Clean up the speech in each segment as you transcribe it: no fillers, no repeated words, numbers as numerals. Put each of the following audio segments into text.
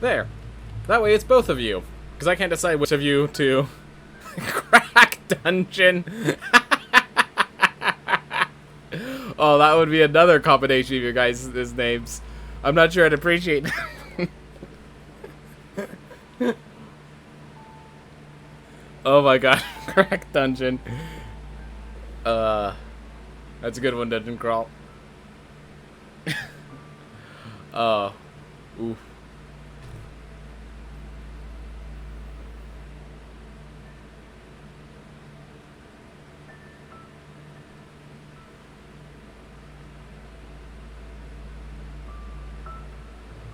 There. That way it's both of you. Because I can't decide which of you to crack dungeon. Oh, that would be another combination of your guys' names. I'm not sure I'd appreciate that. Oh my god, crack dungeon. That's a good one, Dungeon Crawl. Oof.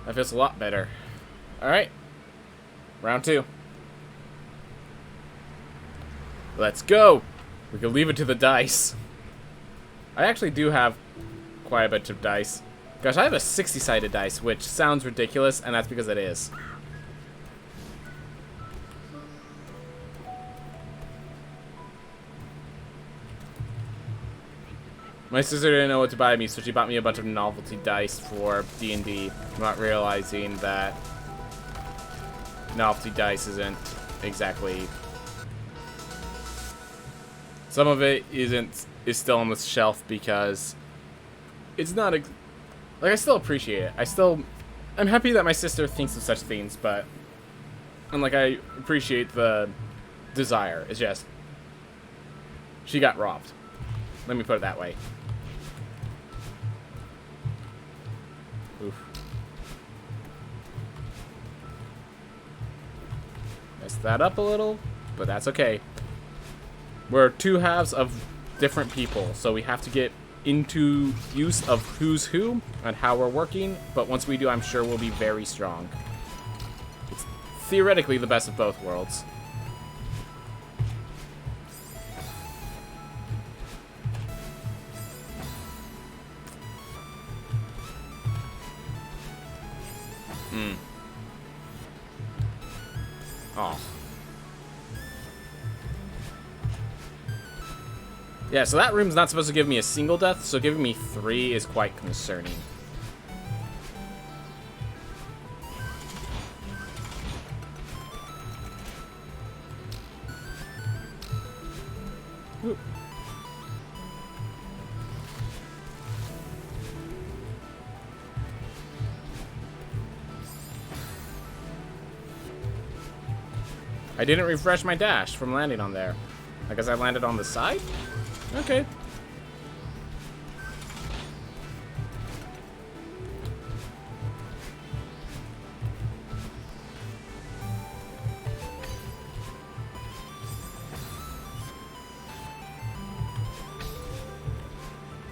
That feels a lot better. Alright. Round 2. Let's go! We can leave it to the dice. I actually do have quite a bunch of dice. Gosh, I have a 60-sided dice, which sounds ridiculous, and that's because it is. My sister didn't know what to buy me, so she bought me a bunch of novelty dice for D&D, not realizing that novelty dice isn't exactly... Some of it is still on the shelf because it's not... Like, I still appreciate it. I'm happy that my sister thinks of such things, but... And, like, I appreciate the desire. It's just... She got robbed. Let me put it that way. Oof. Messed that up a little, but that's okay. We're two halves of different people, so we have to get into use of who's who and how we're working, but once we do, I'm sure we'll be very strong. It's theoretically the best of both worlds. Oh. Yeah, so that room's not supposed to give me a single death, so giving me 3 is quite concerning. Ooh. I didn't refresh my dash from landing on there. I guess I landed on the side? Okay.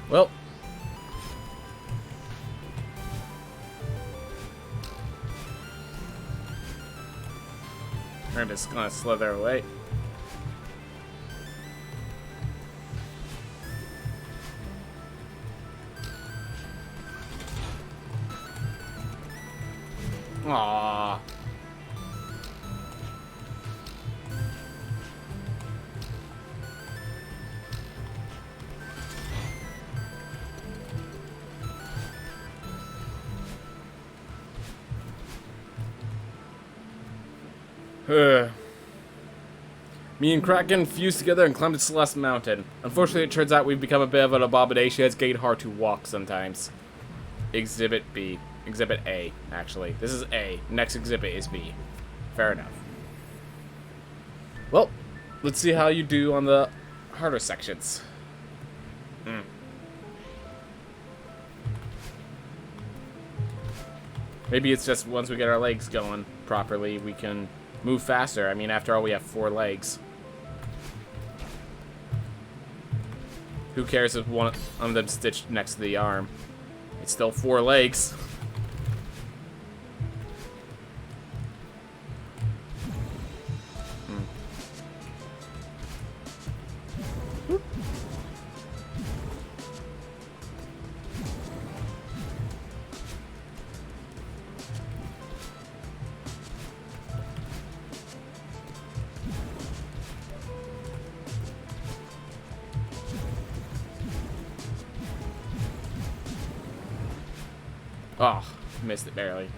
Well. I'm just gonna slither away. Aww. Me and Kraken fused together and climbed to Celeste Mountain. Unfortunately, it turns out we've become a bit of an abomination. It's getting hard to walk sometimes. Exhibit B. Exhibit A, actually. This is A. Next exhibit is B. Fair enough. Well, let's see how you do on the harder sections. Maybe it's just once we get our legs going properly, we can move faster. I mean, after all, we have 4 legs. Who cares if one of them stitched next to the arm? It's still 4 legs. Oh, missed it barely.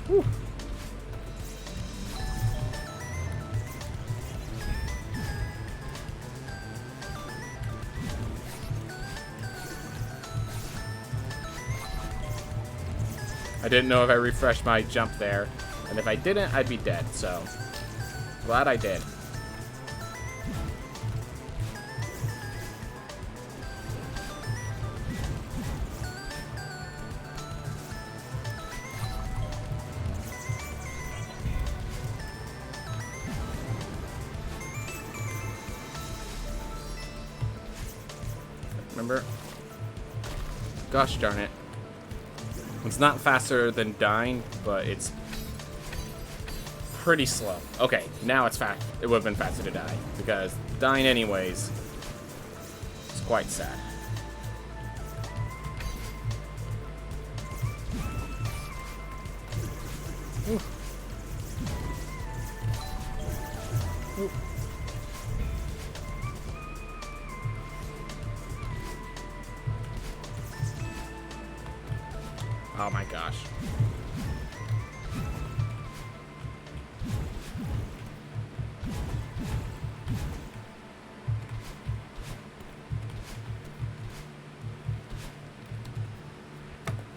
Whew. I didn't know if I refreshed my jump there. And if I didn't, I'd be dead, so glad I did. Remember? Gosh darn it. It's not faster than dying, but it's pretty slow. Okay, now it's fast. It would have been faster to die, because dying anyways is quite sad. Ooh. Ooh. Oh my gosh.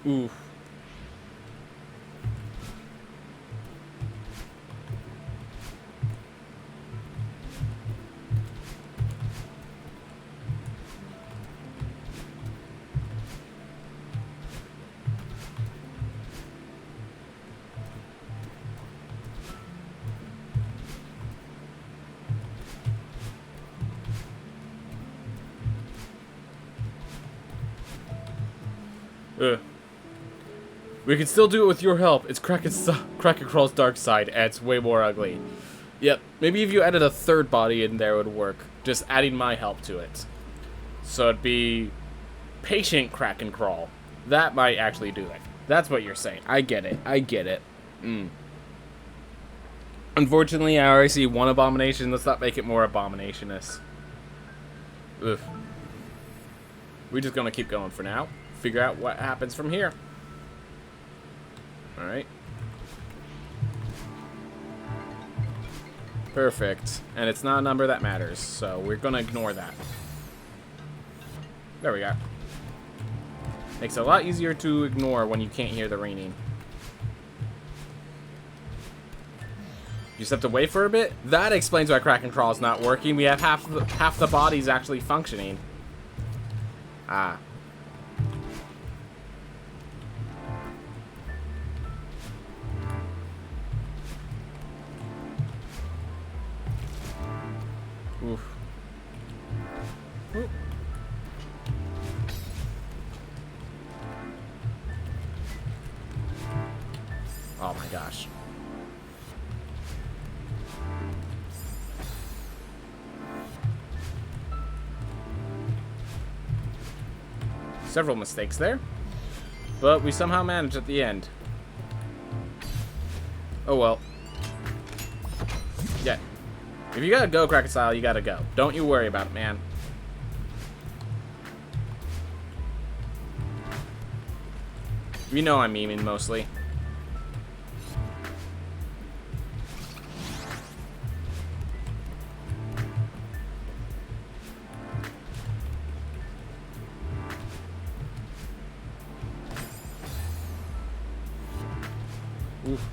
Ooh. Ugh. We can still do it with your help. It's Kraken-Crawl's dark side, and it's way more ugly. Yep, maybe if you added a third body in there, it would work. Just adding my help to it. So it'd be patient Kraken-Crawl. That might actually do it. That's what you're saying. I get it. I get it. Unfortunately, I already see one abomination. Let's not make it more abominationous. Ugh. We're just gonna keep going for now. Figure out what happens from here. Alright. Perfect. And it's not a number that matters, so we're gonna ignore that. There we go. Makes it a lot easier to ignore when you can't hear the ringing. You just have to wait for a bit? That explains why Kraken-Crawl is not working. We have half the bodies actually functioning. Ah. Oof. Ooh. Oh my gosh. Several mistakes there, but we somehow managed at the end. Oh well. Yeah. If you gotta go, Kraken style, you gotta go. Don't you worry about it, man. You know I'm memeing mostly. Oof.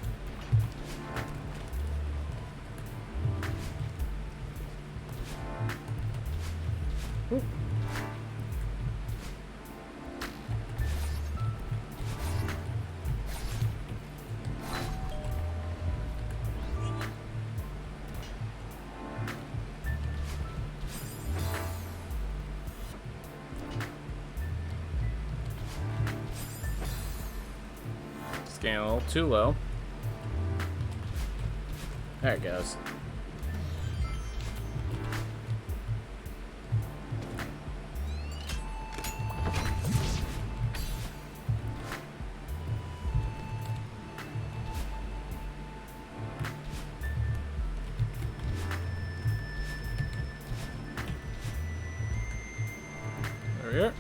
Ooh. Scan a little too low. There it goes. There we are.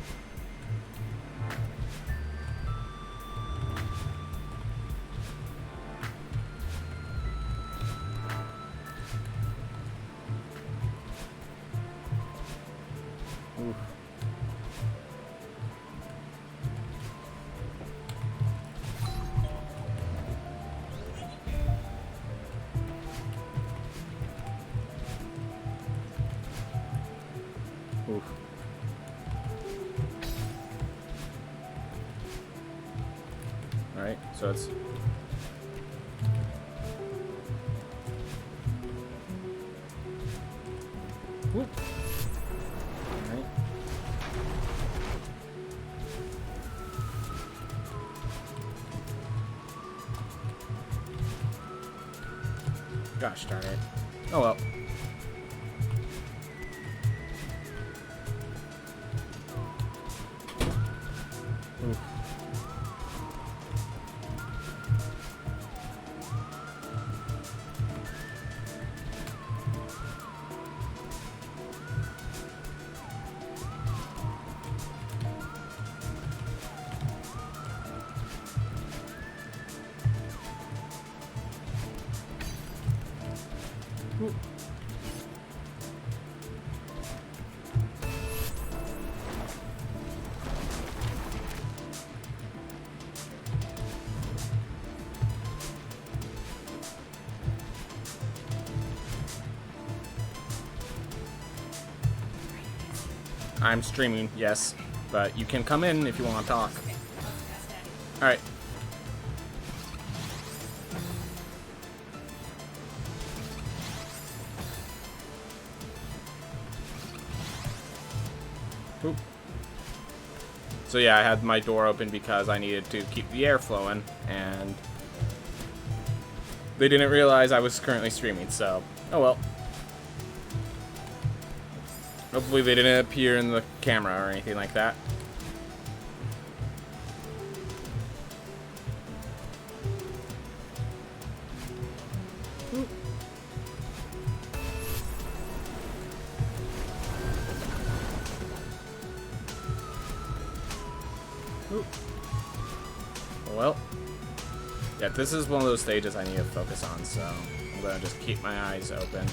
Alright, so it's... Whoop. Alright. Gosh darn it. Oh well. Oof. Ooh. I'm streaming, yes, but you can come in if you want to talk. Alright. Oop. So yeah, I had my door open because I needed to keep the air flowing, and they didn't realize I was currently streaming, so oh well. Hopefully they didn't appear in the camera or anything like that. Oop. Oop. Well, yeah, this is one of those stages I need to focus on, so I'm gonna just keep my eyes open.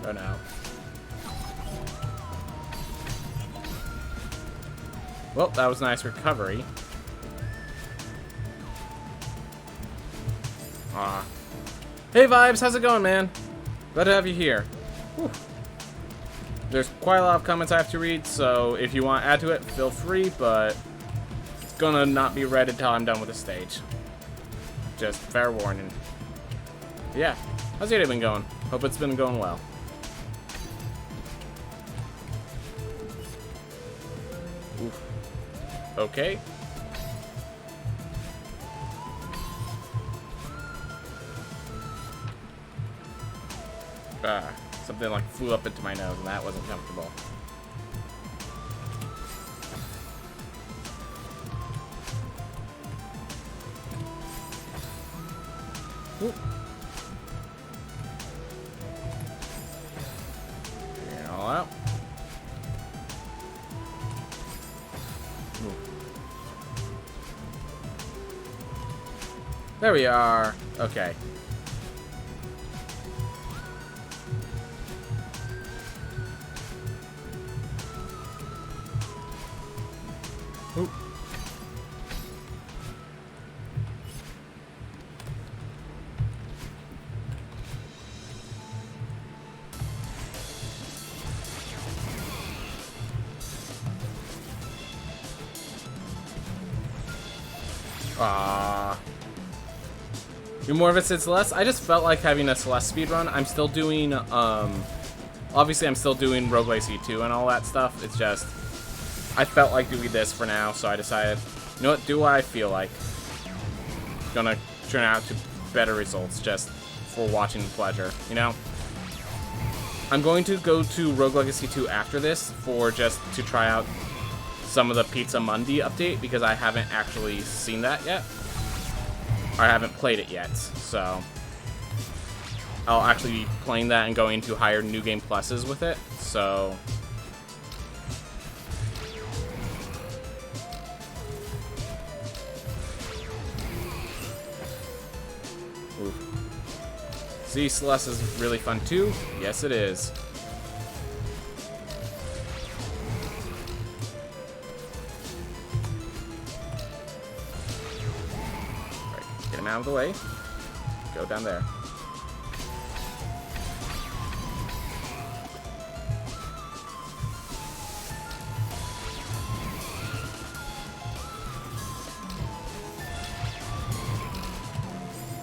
Oh no. Well, that was a nice recovery. Aw. Hey Vibes, how's it going, man? Glad to have you here. Whew. There's quite a lot of comments I have to read, so if you want to add to it, feel free, but it's gonna not be read until I'm done with the stage. Just fair warning. Yeah, how's your day been going? Hope it's been going well. Oof. Okay. Something like flew up into my nose and that wasn't comfortable. Oop. Figure it all out. Ooh. There we are. Okay. Oop. You're more of a Celeste? I just felt like having a Celeste speedrun. I'm still doing, obviously I'm still doing Rogue Legacy 2 and all that stuff. It's just, I felt like doing this for now, so I decided, you know what, do what I feel like. Gonna turn out to better results just for watching pleasure, you know? I'm going to go to Rogue Legacy 2 after this for just to try out some of the Pizza Mundi update because I haven't actually seen that yet. I haven't played it yet, so I'll actually be playing that and going to higher New Game Pluses with it, so oof. See, Celeste is really fun too. Yes, it is. Right. him out of the way. Go down there.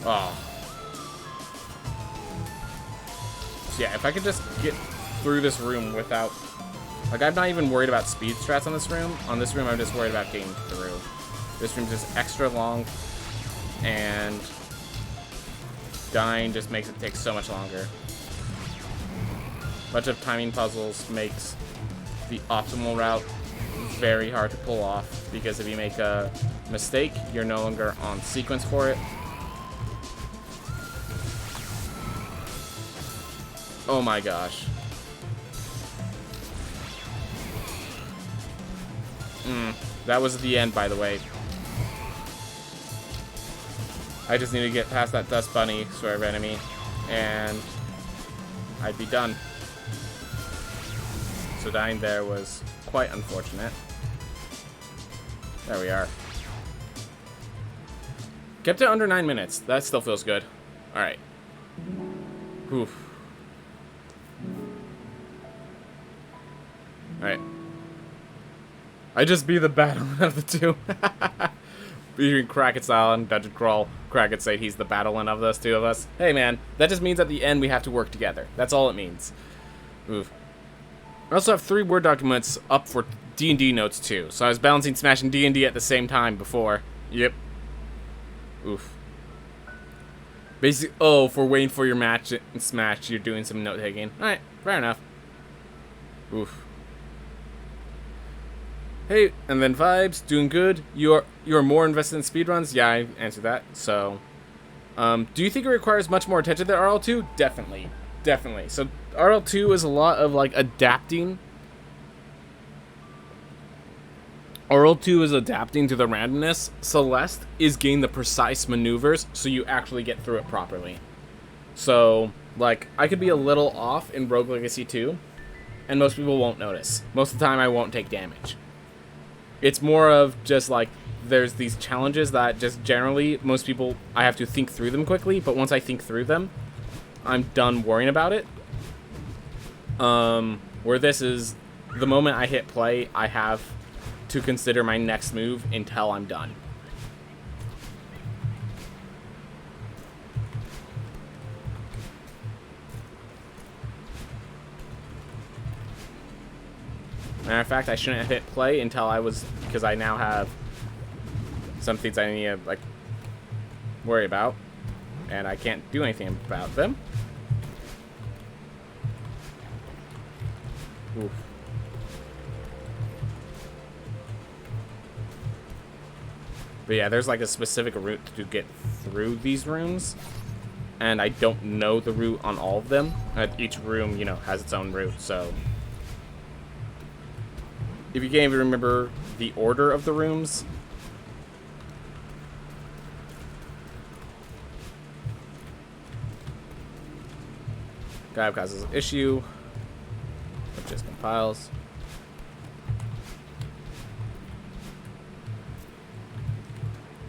Oh. So yeah, if I could just get through this room without... Like, I'm not even worried about speed strats on this room. On this room, I'm just worried about getting through. This room's just extra long, and dying just makes it take so much longer. A bunch of timing puzzles makes the optimal route very hard to pull off, because if you make a mistake, you're no longer on sequence for it. Oh my gosh. That was the end, by the way. I just need to get past that dust bunny sort of enemy, and I'd be done. So dying there was quite unfortunate. There we are. Kept it under 9 minutes. That still feels good. Alright. Oof. Alright. I just be the battling of the two. Between Kraken Style and Dungeon Crawl, Kraken say he's the battling of those two of us. Hey man, that just means at the end we have to work together. That's all it means. Oof. I also have 3 Word documents up for D&D notes too. So I was balancing Smash and D&D at the same time before. Yep. Oof. Basically, oh, for waiting for your match in Smash, you're doing some note taking. Alright, fair enough. Oof. Hey, and then Vibes, doing good. You are more invested in speedruns? Yeah, I answered that. So, do you think it requires much more attention than RL2? Definitely. Definitely. So, RL2 is a lot of, like, adapting. RL2 is adapting to the randomness. Celeste is getting the precise maneuvers so you actually get through it properly. So, like, I could be a little off in Rogue Legacy 2, and most people won't notice. Most of the time, I won't take damage. It's more of just like, there's these challenges that just generally, most people, I have to think through them quickly, but once I think through them, I'm done worrying about it. Where this is, the moment I hit play, I have to consider my next move until I'm done. Matter of fact, I shouldn't have hit play until I was, because I now have some things I need to, like, worry about, and I can't do anything about them. Oof. But yeah, there's like a specific route to get through these rooms, and I don't know the route on all of them. Each room, you know, has its own route, so... If you can't even remember the order of the rooms. Guy causes an issue. It just compiles.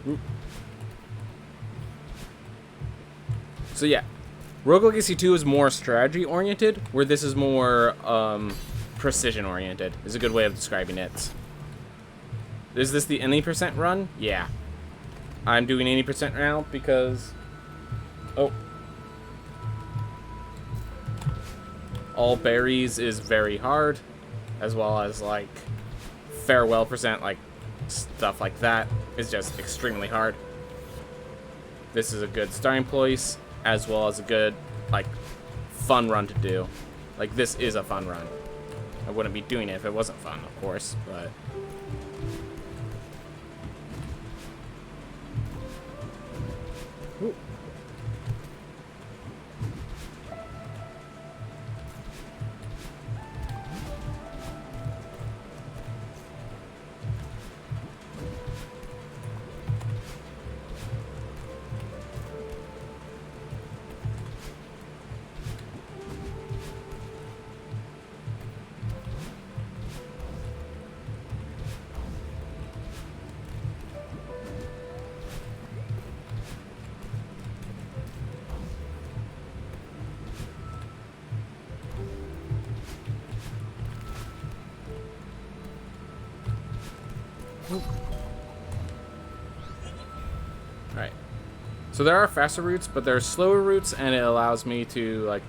Oop. So yeah, Rogue Legacy 2 is more strategy oriented, where this is more precision oriented is a good way of describing it. Is this the any percent run? Yeah. I'm doing 80% now because... Oh. All berries is very hard, as well as, like, farewell percent, like, stuff like that is just extremely hard. This is a good starting place, as well as a good, like, fun run to do. Like, this is a fun run. I wouldn't be doing it if it wasn't fun, of course, but... Ooh. Alright. So there are faster routes, but there are slower routes, and it allows me to, like,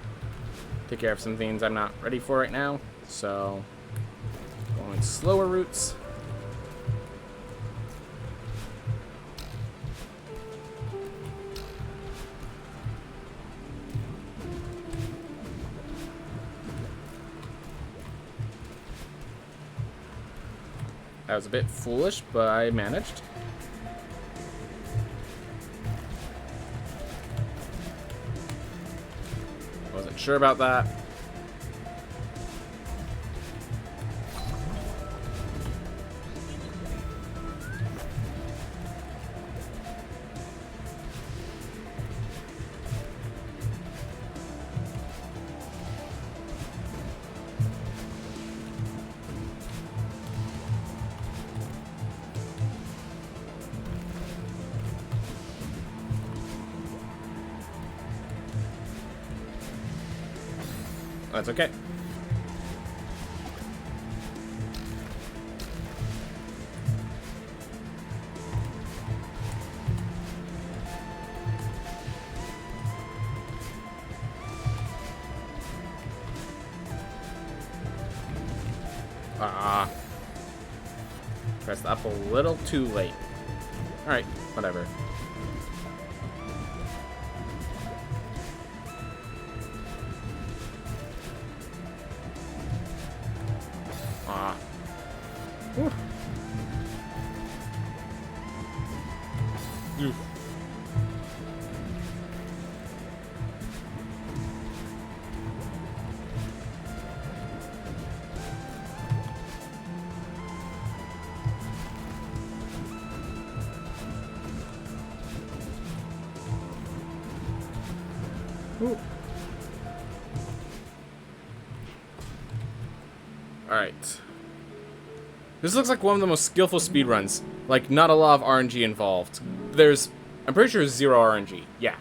take care of some things I'm not ready for right now. So, going slower routes. That was a bit foolish, but I managed. Wasn't sure about that. That's okay. Pressed up a little too late. Alright, whatever. Whew. Oof. Ooh. All right. This looks like one of the most skillful speedruns. Like, not a lot of RNG involved. I'm pretty sure there's zero RNG. Yeah.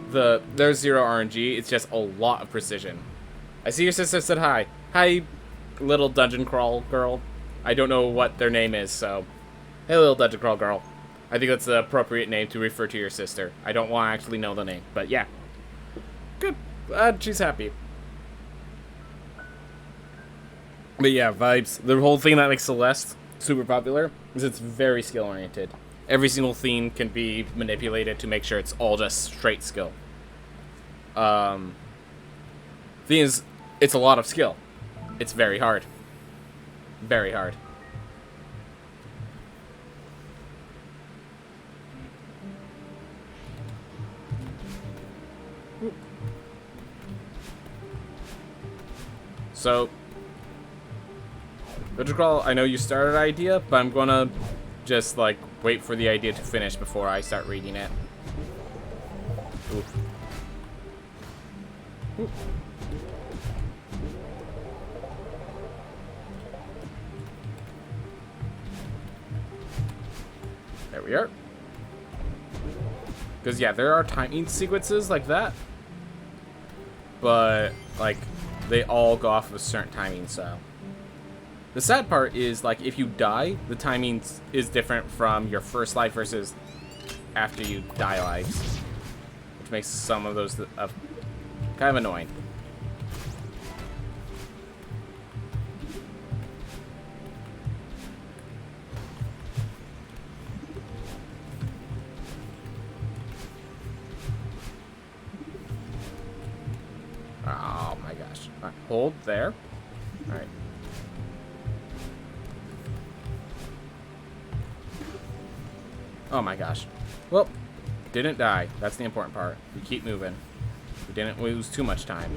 There's zero RNG, it's just a lot of precision. I see your sister said hi. Hi, little dungeon crawl girl. I don't know what their name is, so... Hey, little dungeon crawl girl. I think that's the appropriate name to refer to your sister. I don't want to actually know the name, but yeah. Good. Glad she's happy. But yeah, vibes. The whole thing that makes Celeste super popular is it's very skill-oriented. Every single theme can be manipulated to make sure it's all just straight skill. Thing is, it's a lot of skill. It's very hard. Very hard. So, I know you started an idea, but I'm gonna just, like, wait for the idea to finish before I start reading it. Oof. Oof. There we are. Because, yeah, there are timing sequences like that. But, like, they all go off of a certain timing, so... The sad part is, like, if you die, the timing is different from your first life versus after you die lives. Which makes some of those kind of annoying. Oh my gosh. All right, hold there. Alright. Oh my gosh. Well, didn't die. That's the important part. We keep moving. We didn't lose too much time.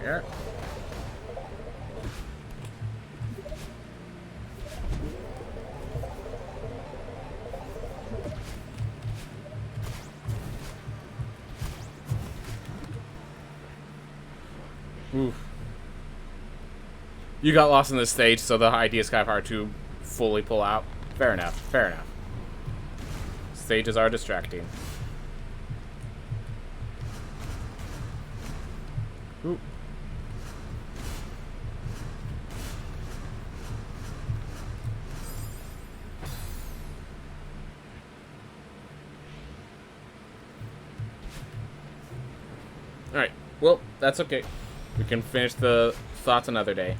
There. You got lost in this stage, so the idea is kind of hard to fully pull out. Fair enough. Fair enough. Stages are distracting. Ooh. Alright, well, that's okay. We can finish the thoughts another day.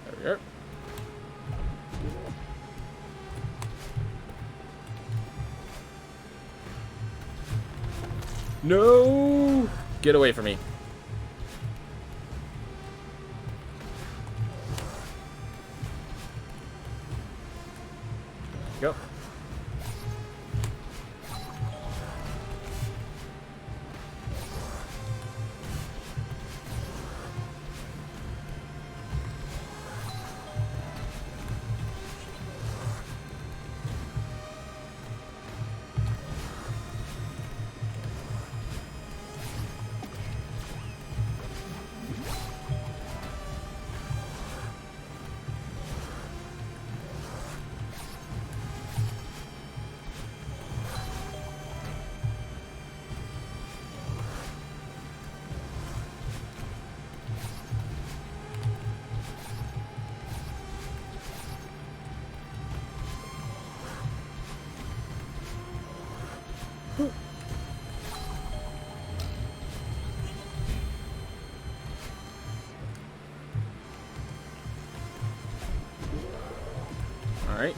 There we are. No! Get away from me. Go. Alright.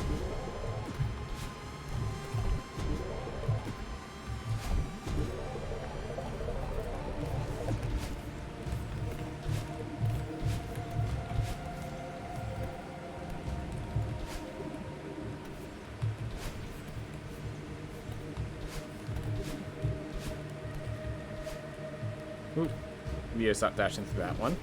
Ooh. Maybe I stop dashing through that one.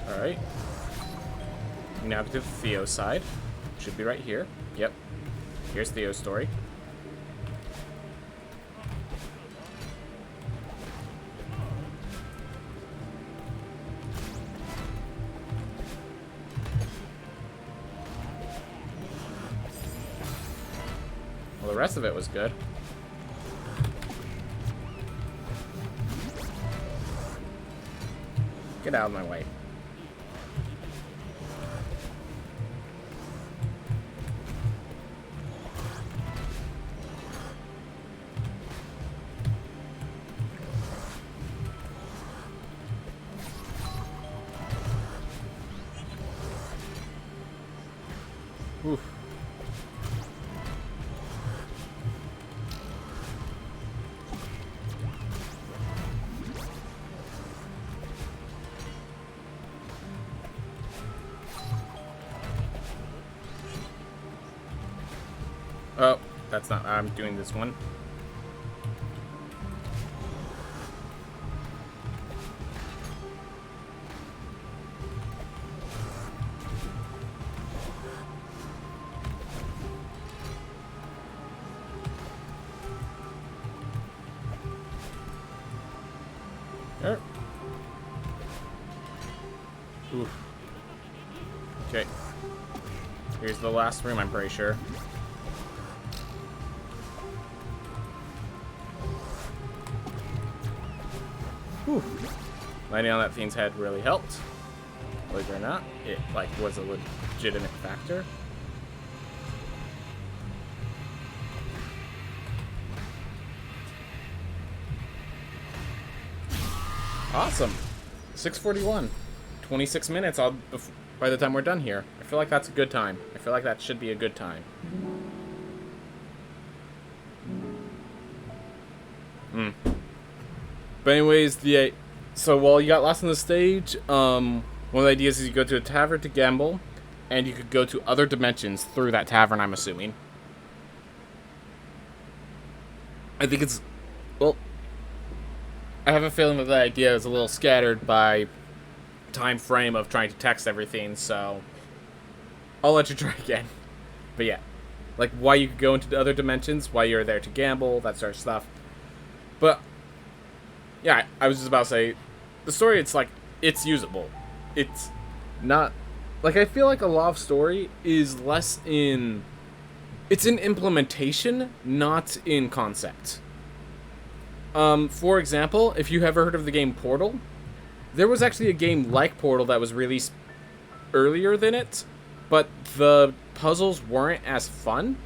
Alright. Now to Theo's side. Should be right here. Yep. Here's Theo's story. Well, the rest of it was good. Get out of my way. Oof. Oh, that's not. I'm doing this one. There. Oof. Okay. Here's the last room, I'm pretty sure. Whew. Landing on that thing's head really helped. Believe it or not, it like was a legitimate factor. Awesome. 6:41. 26 minutes by the time we're done here. I feel like that's a good time. I feel like that should be a good time. But anyways, so while you got lost on the stage, one of the ideas is you go to a tavern to gamble, and you could go to other dimensions through that tavern, I'm assuming. I think it's... Well, I have a feeling that the idea is a little scattered by time frame of trying to text everything, so I'll let you try again. But yeah, like why you could go into the other dimensions, why you're there to gamble, that sort of stuff. But yeah, I was just about to say, the story, it's like, it's usable. It's not, like, I feel like a lot of story is less in, it's in implementation, not in concept. For example, if you ever heard of the game Portal, there was actually a game like Portal that was released earlier than it, but the puzzles weren't as fun,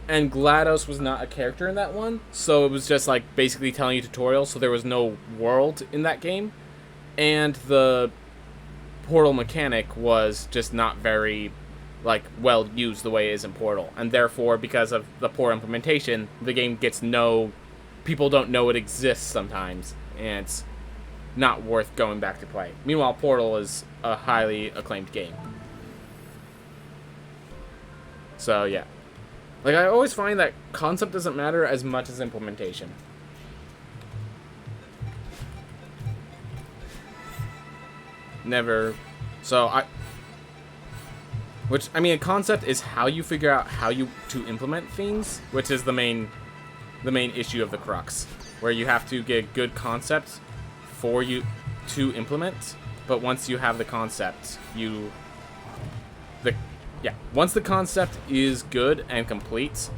and GLaDOS was not a character in that one, so it was just like basically telling you tutorials, so there was no world in that game, and the Portal mechanic was just not very like well used the way it is in Portal, and therefore because of the poor implementation, the game gets people don't know it exists sometimes, and it's not worth going back to play. Meanwhile, Portal is a highly acclaimed game. So yeah, like I always find that concept doesn't matter as much as implementation. Never. So which I mean, a concept is how you figure out how to implement things, which is the main issue of the crux, where you have to get good concepts for you to implement. But once you have the concept, once the concept is good and complete,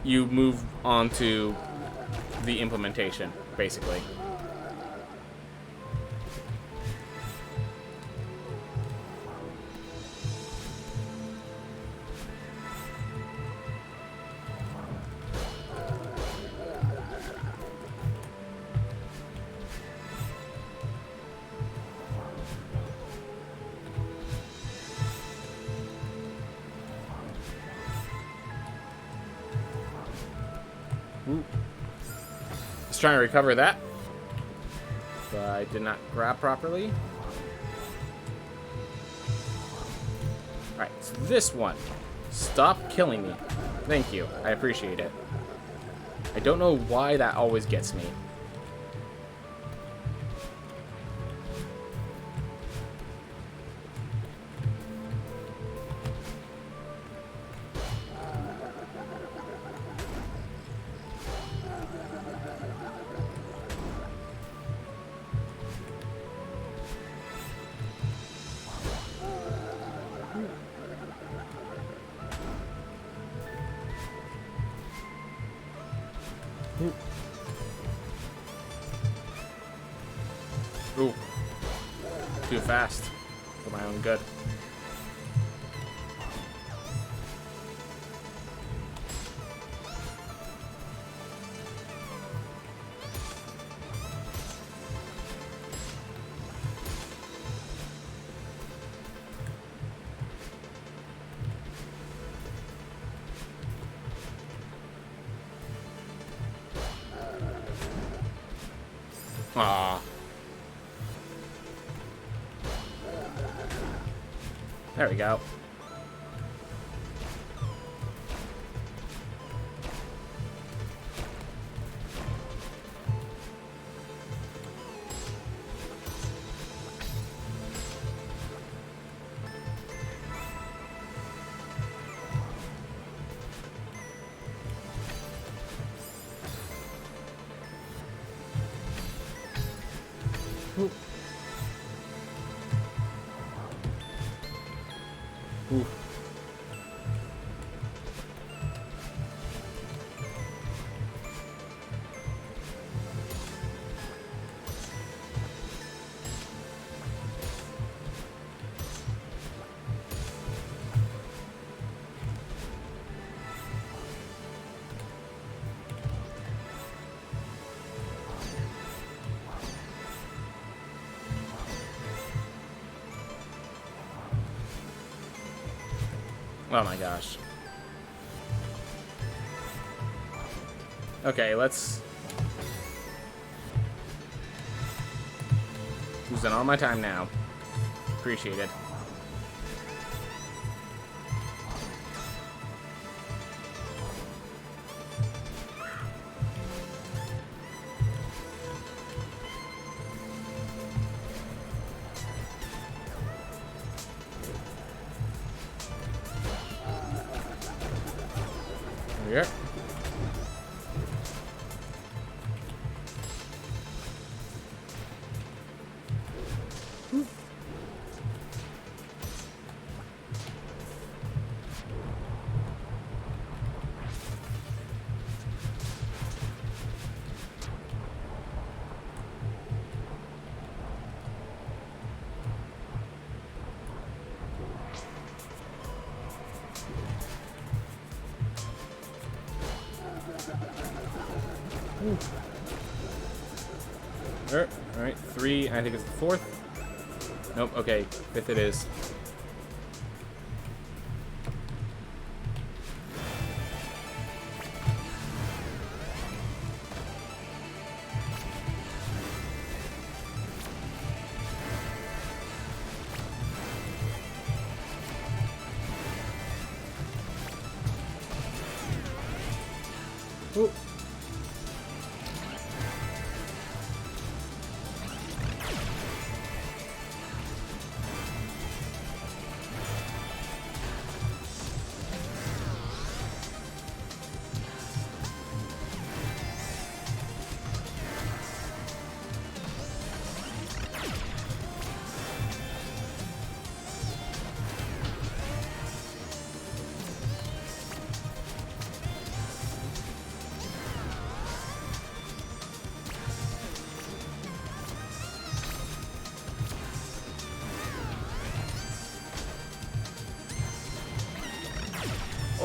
you move on to the implementation, basically. Just trying to recover that, but I did not grab properly. Alright, so this one. Stop killing me. Thank you. I appreciate it. I don't know why that always gets me. Ooh. Too fast. For my own good. Aww. There we go. Ooh. Ooh. Oh my gosh. Losing all my time now. Appreciate it. There we go. Alright, 3, I think it's the 4th. Nope, okay, 5th it is. Ooh.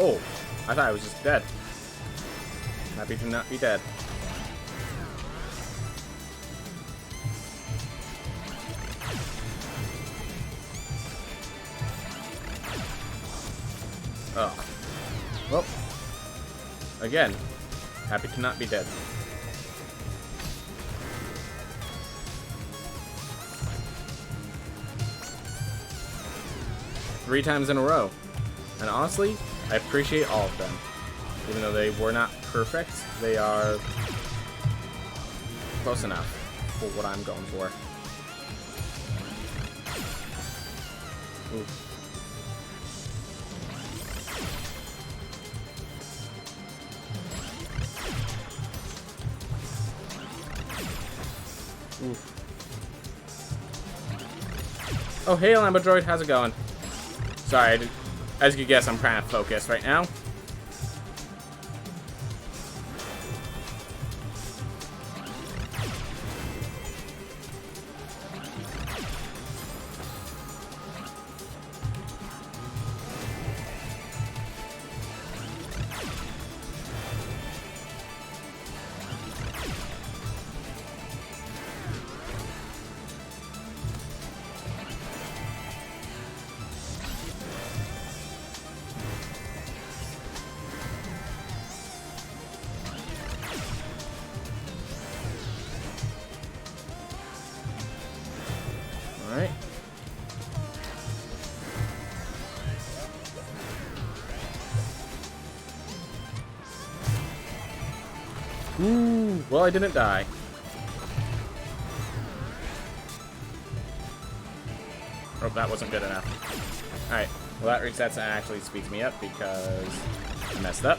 Oh, I thought I was just dead. Happy to not be dead. Oh. Well. Again. Happy to not be dead. Three times in a row. And honestly, I appreciate all of them. Even though they were not perfect, they are close enough for what I'm going for. Ooh. Oof. Oh, hey, Lambo Droid, how's it going? Sorry, as you can guess, I'm kind of focused right now. Alright. Ooh, well, I didn't die. Oh, that wasn't good enough. Alright, well, that resets and actually speeds me up because I messed up.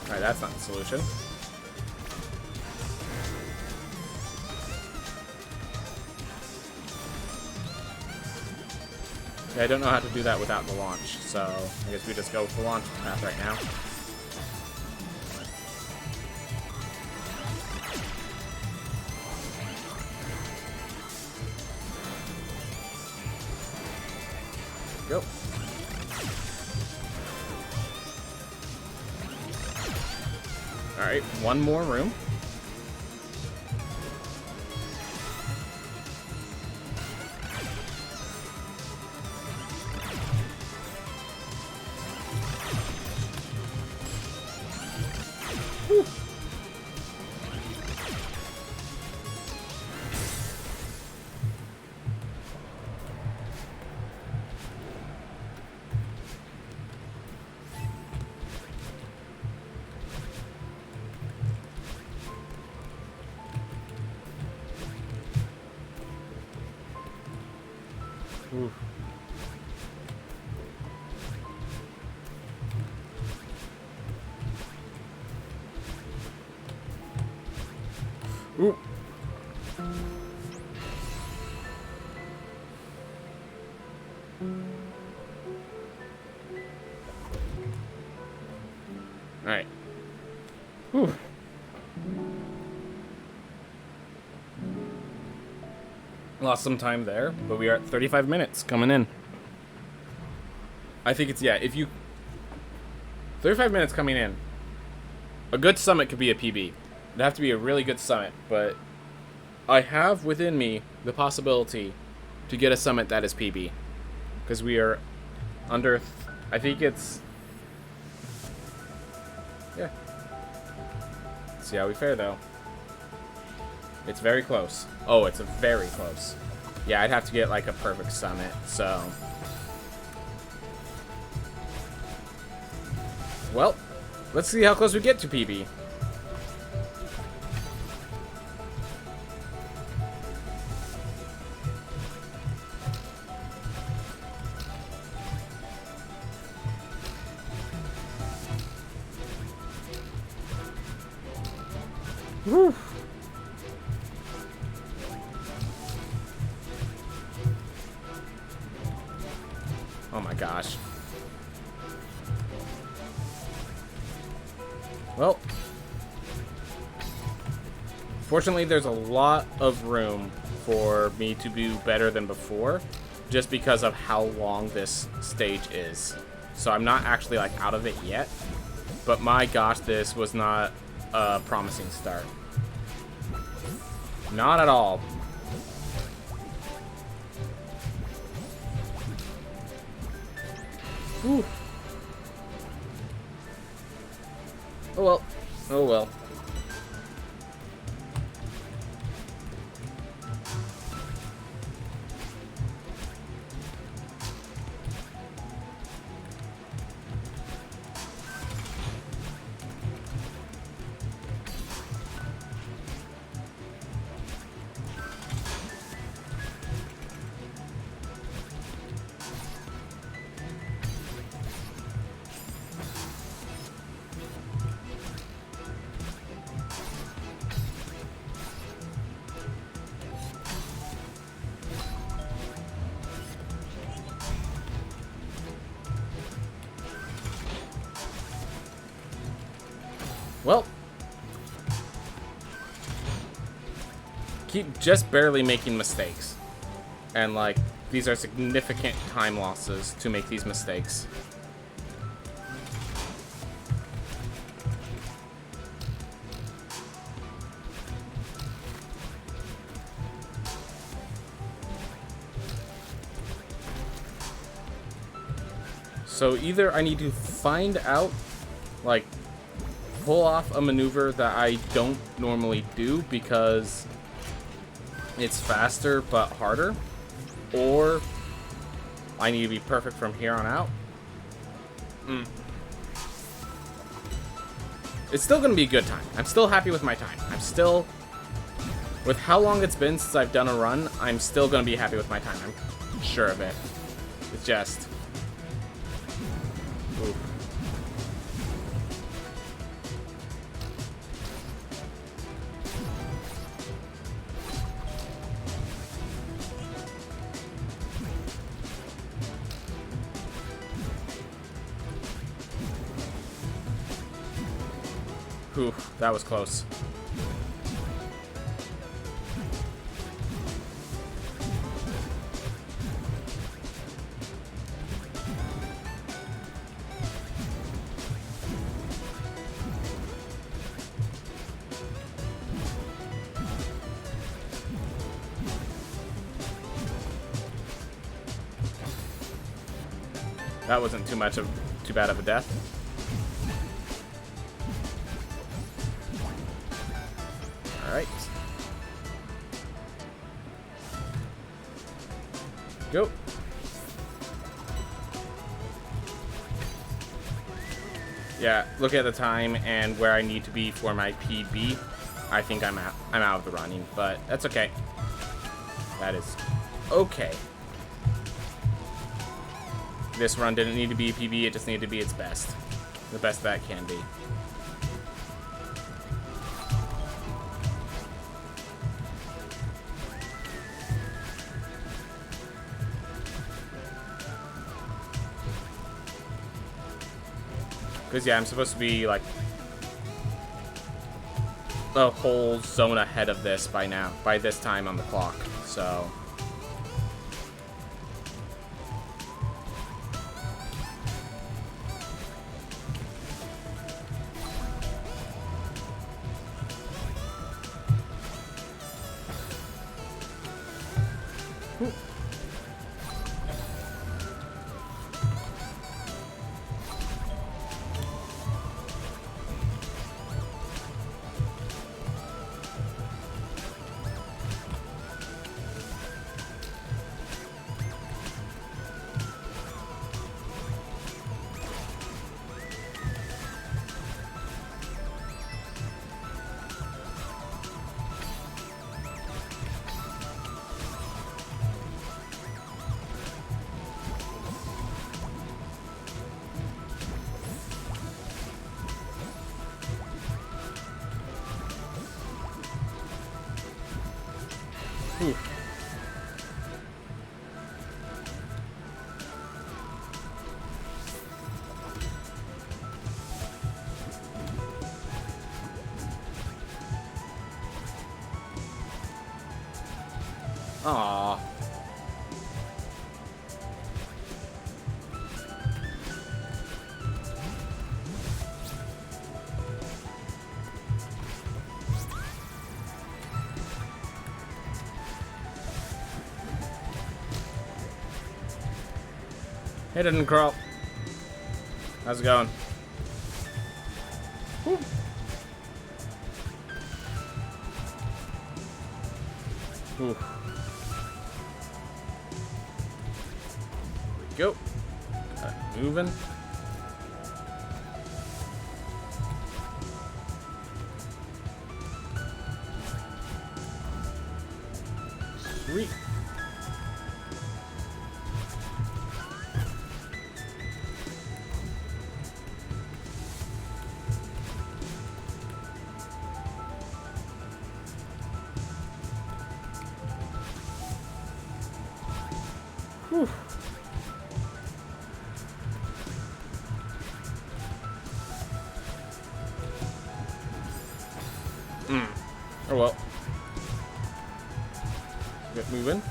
Alright, that's not the solution. Yeah, I don't know how to do that without the launch, so I guess we just go with the launch path right now. Alright, one more room. Whew. Ooh. Ooh. All right. Whew. Lost some time there, but we are at 35 minutes coming in. I think it's, yeah, if you... 35 minutes coming in. A good summit could be a PB. It'd have to be a really good summit, but I have within me the possibility to get a summit that is PB. Because we are under... I think it's... Yeah. See how we fare, though. It's very close. Oh, it's very close. Yeah, I'd have to get, like, a perfect summit, so... Well, let's see how close we get to PB. Whew. Oh my gosh. Well, fortunately there's a lot of room for me to do better than before, just because of how long this stage is. So I'm not actually like out of it yet, but my gosh, this was not a promising start. Not at all. Whew. Oh well. Oh well. Well, keep just barely making mistakes. And, like, these are significant time losses to make these mistakes. So either I need to find out, like, pull off a maneuver that I don't normally do because it's faster but harder, or I need to be perfect from here on out. It's still gonna be a good time. I'm still happy with my time. I'm still, with how long it's been since I've done a run, I'm still gonna be happy with my time. I'm sure of it. It's just... Oof. Whew, that was close. That wasn't too bad of a death. Alright. Go. Yeah, look at the time and where I need to be for my PB. I think I'm out of the running, but that's okay. That is okay. This run didn't need to be a PB, it just needed to be its best. The best that can be. Because, yeah, I'm supposed to be, like, a whole zone ahead of this by now. By this time on the clock, so... Aww. Hey, didn't crawl. How's it going? Whew. Ooh. There we go. Got it moving. Sweet. Whew. Oh well. Get moving.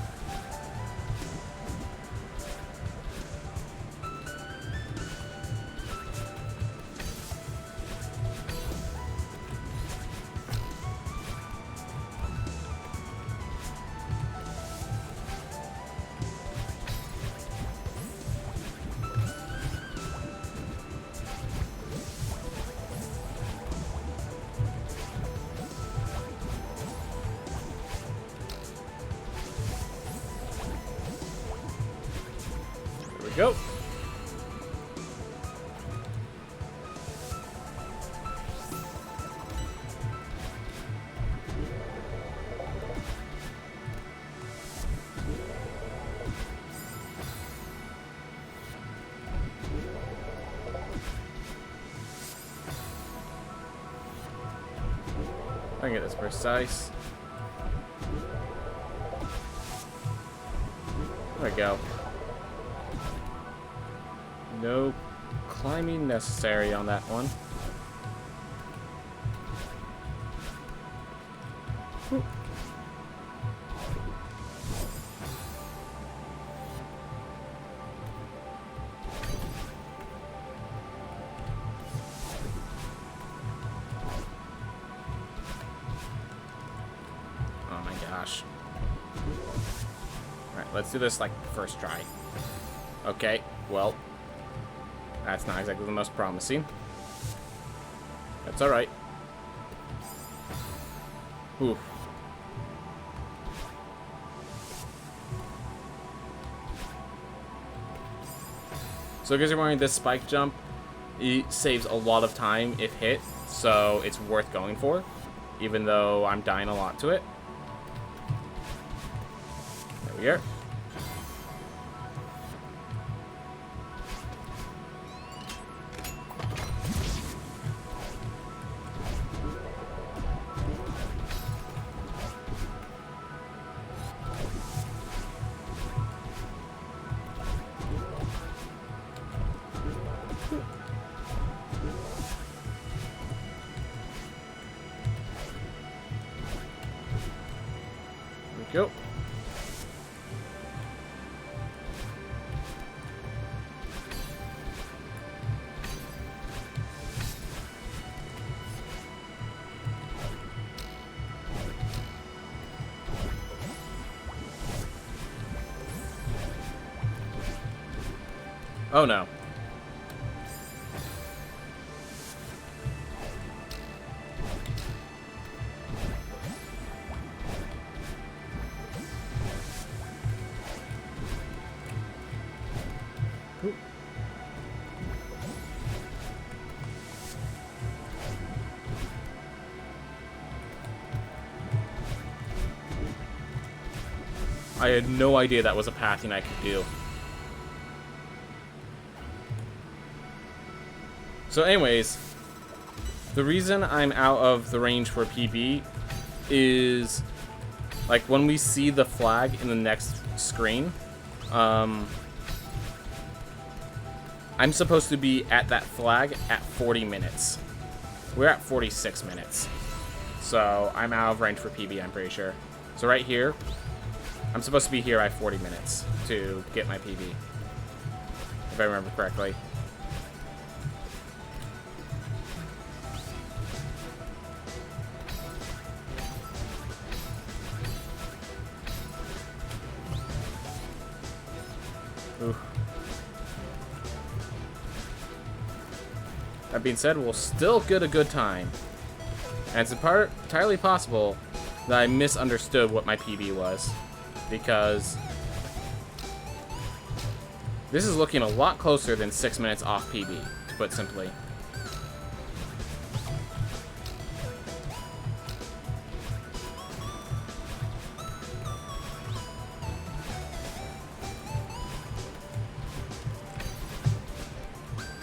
Go. I can get this precise. There we go. No climbing necessary on that one. Whew. Oh my gosh. Alright, let's do this like first try. Okay, well, That's not exactly the most promising. That's alright. Ooh. So because you're wearing this spike jump, it saves a lot of time if hit, so it's worth going for, even though I'm dying a lot to it. There we are. Go. Oh no. I had no idea that was a pathing I could do. So anyways, the reason I'm out of the range for PB is, like, when we see the flag in the next screen, I'm supposed to be at that flag at 40 minutes. We're at 46 minutes. So I'm out of range for PB, I'm pretty sure. So right here, I'm supposed to be here at 40 minutes to get my PB, if I remember correctly. Ooh. That being said, we'll still get a good time. And it's entirely possible that I misunderstood what my PB was, because this is looking a lot closer than 6 minutes off PB, to put simply.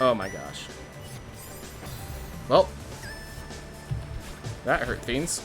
Oh my gosh. Well, that hurt fiends.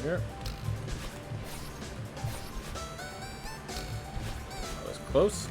Here. That was close.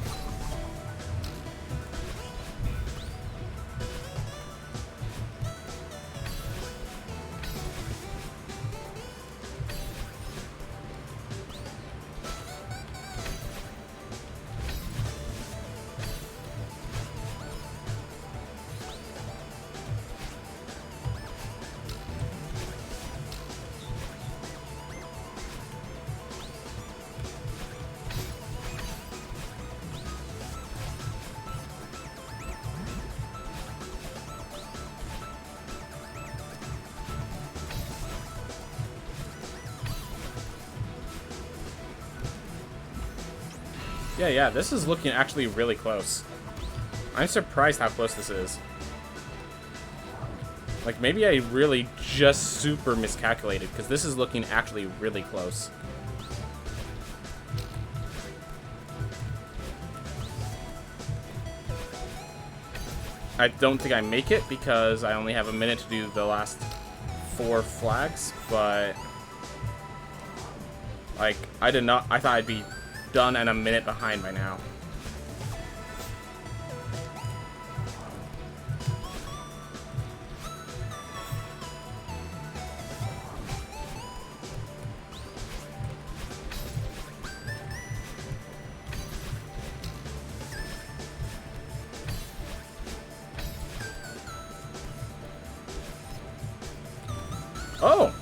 Yeah, this is looking actually really close. I'm surprised how close this is. Like, maybe I really just super miscalculated, because this is looking actually really close. I don't think I make it because I only have a minute to do the last 4 flags, but like I thought I'd be done and a minute behind by now. Oh!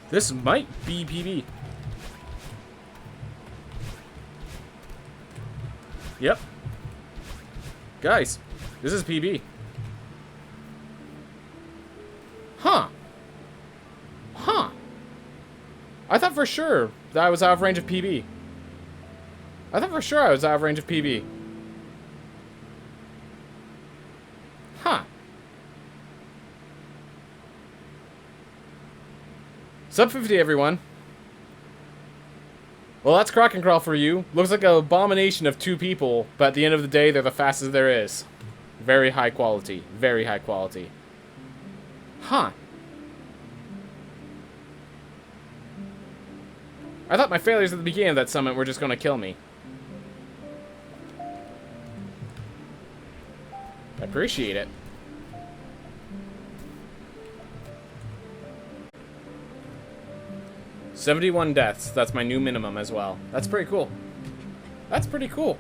This might be PB. Yep. Guys, this is PB. Huh. Huh. I thought for sure that I was out of range of PB. I thought for sure I was out of range of PB. Huh. Sub 50, everyone. Well, that's Croc and Crawl for you. Looks like an abomination of 2 people, but at the end of the day, they're the fastest there is. Very high quality. Very high quality. Huh. I thought my failures at the beginning of that summit were just gonna kill me. I appreciate it. "71 deaths. That's my new minimum as well." That's pretty cool. That's pretty cool.